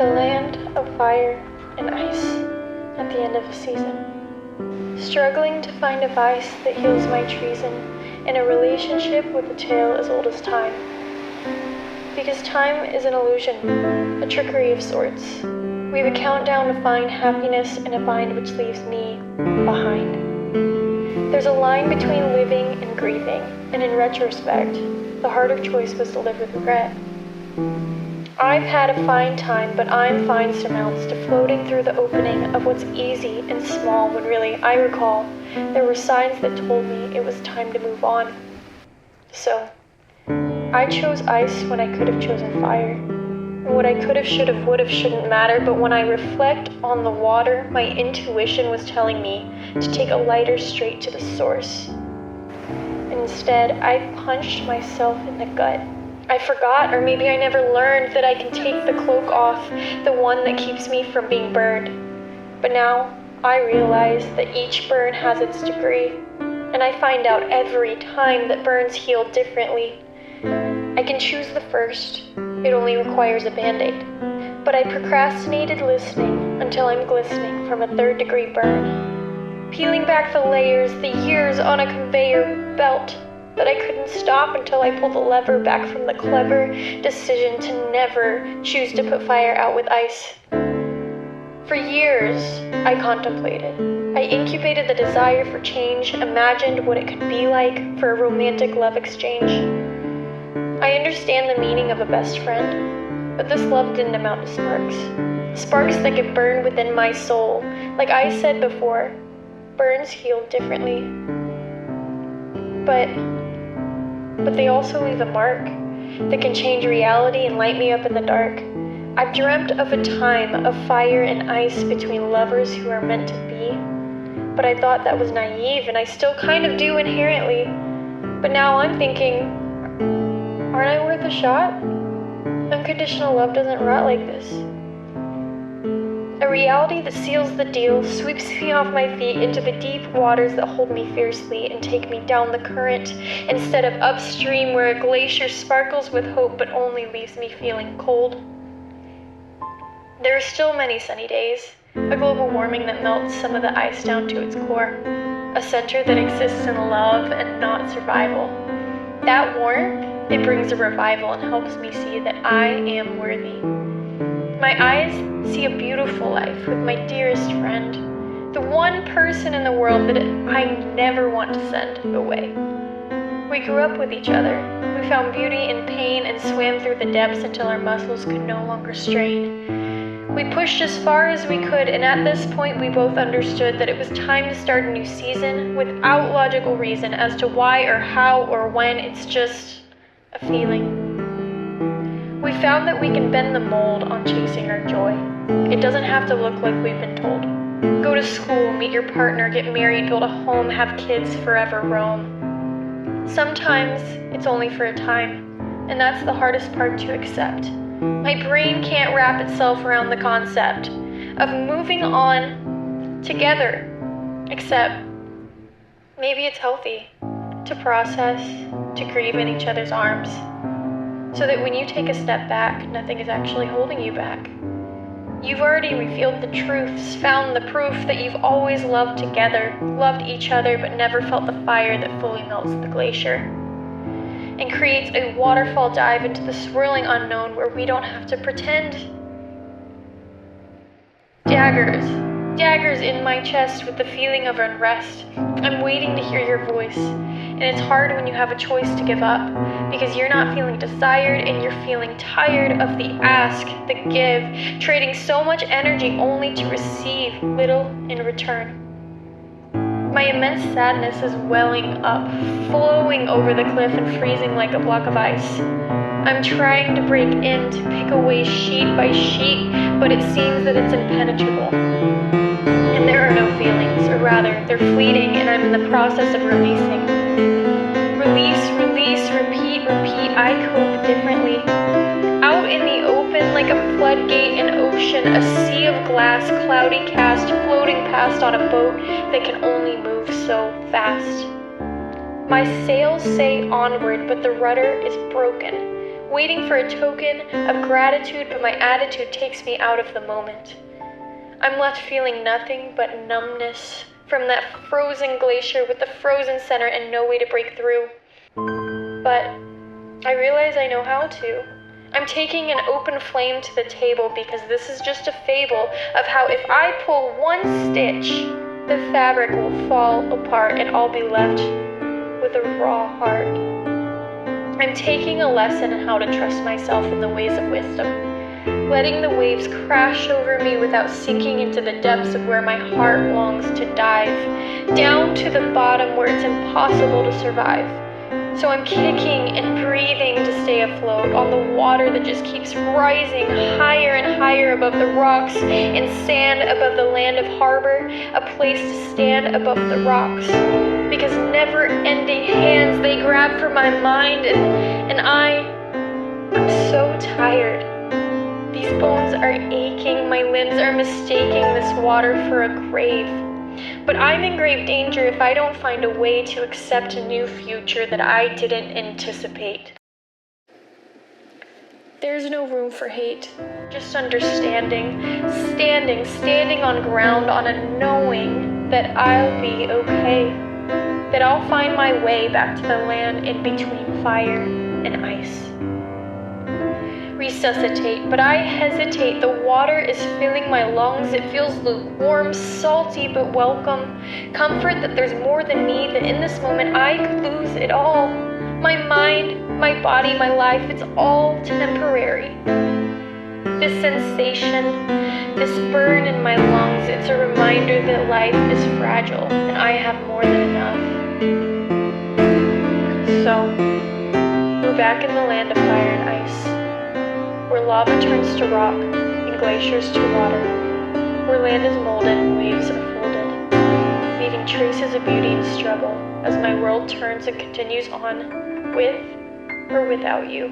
The land of fire and ice at the end of a season. Struggling to find a vice that heals my treason in a relationship with a tale as old as time. Because time is an illusion, a trickery of sorts. We've a countdown to find happiness in a bind which leaves me behind. There's a line between living and grieving, and in retrospect, the harder choice was to live with regret. I've had a fine time, but I'm fine surmounts to floating through the opening of what's easy and small when really, I recall, there were signs that told me it was time to move on. So, I chose ice when I could have chosen fire. And what I could have, should have, would have shouldn't matter, but when I reflect on the water, my intuition was telling me to take a lighter straight to the source. And instead, I punched myself in the gut. I forgot, or maybe I never learned, that I can take the cloak off, the one that keeps me from being burned. But now, I realize that each burn has its degree, and I find out every time that burns heal differently. I can choose the first, it only requires a band-aid. But I procrastinated listening until I'm glistening from a 3rd-degree burn. Peeling back the layers, the years on a conveyor belt, that I couldn't stop until I pulled the lever back from the clever decision to never choose to put fire out with ice. For years, I contemplated. I incubated the desire for change, imagined what it could be like for a romantic love exchange. I understand the meaning of a best friend, but this love didn't amount to sparks. Sparks that could burn within my soul. Like I said before, burns heal differently. But they also leave a mark that can change reality and light me up in the dark. I've dreamt of a time of fire and ice between lovers who are meant to be. But I thought that was naive, and I still kind of do inherently. But now I'm thinking, aren't I worth a shot? Unconditional love doesn't rot like this. A reality that seals the deal sweeps me off my feet into the deep waters that hold me fiercely and take me down the current instead of upstream where a glacier sparkles with hope but only leaves me feeling cold. There are still many sunny days, a global warming that melts some of the ice down to its core, a center that exists in love and not survival. That warmth, it brings a revival and helps me see that I am worthy. My eyes see a beautiful life with my dearest friend, the one person in the world that I never want to send away. We grew up with each other. We found beauty in pain and swam through the depths until our muscles could no longer strain. We pushed as far as we could, and at this point we both understood that it was time to start a new season without logical reason as to why or how or when. It's just a feeling. We found that we can bend the mold on chasing our joy. It doesn't have to look like we've been told. Go to school, meet your partner, get married, build a home, have kids, forever roam. Sometimes it's only for a time, and that's the hardest part to accept. My brain can't wrap itself around the concept of moving on together, except maybe it's healthy to process, to grieve in each other's arms. So that when you take a step back, nothing is actually holding you back. You've already revealed the truths, found the proof that you've always loved together, loved each other, but never felt the fire that fully melts the glacier, and creates a waterfall dive into the swirling unknown where we don't have to pretend. Daggers in my chest with the feeling of unrest. I'm waiting to hear your voice. And it's hard when you have a choice to give up, because you're not feeling desired and you're feeling tired of the ask, the give, trading so much energy only to receive little in return. My immense sadness is welling up, flowing over the cliff and freezing like a block of ice. I'm trying to break in, to pick away sheet by sheet, but it seems that it's impenetrable. And there are no feelings, or rather, they're fleeting, and I'm in the process of releasing. Release, repeat, I cope differently. Out in the open like a floodgate in ocean, a sea of glass, cloudy cast, floating past on a boat that can only move so fast. My sails say onward, but the rudder is broken. waiting for a token of gratitude, but my attitude takes me out of the moment. I'm left feeling nothing but numbness from that frozen glacier with the frozen center and no way to break through. But I realize I know how to. I'm taking an open flame to the table because this is just a fable of how if I pull one stitch, the fabric will fall apart and I'll be left with a raw heart. I'm taking a lesson in how to trust myself in the ways of wisdom, letting the waves crash over me without sinking into the depths of where my heart longs to dive, down to the bottom where it's impossible to survive. So I'm kicking and breathing to stay afloat on the water that just keeps rising higher and higher above the rocks and sand above the land of harbor, a place to stand above the rocks. Because never-ending hands they grab for my mind and I'm so tired. These bones are aching, my limbs are mistaking this water for a grave. But I'm in grave danger if I don't find a way to accept a new future that I didn't anticipate. There's no room for hate, just understanding, standing on ground on a knowing that I'll be okay, that I'll find my way back to the land in between fire and ice. Resuscitate, but I hesitate. The water is filling my lungs. It feels lukewarm, salty, but welcome. Comfort that there's more than me, that in this moment I could lose it all. My mind, my body, my life, it's all temporary. This sensation, this burn in my lungs, it's a reminder that life is fragile and I have more than enough. So, we're back in the land of fire and ice, where lava turns to rock and glaciers to water, where land is molded and waves are folded, leaving traces of beauty and struggle as my world turns and continues on with or without you.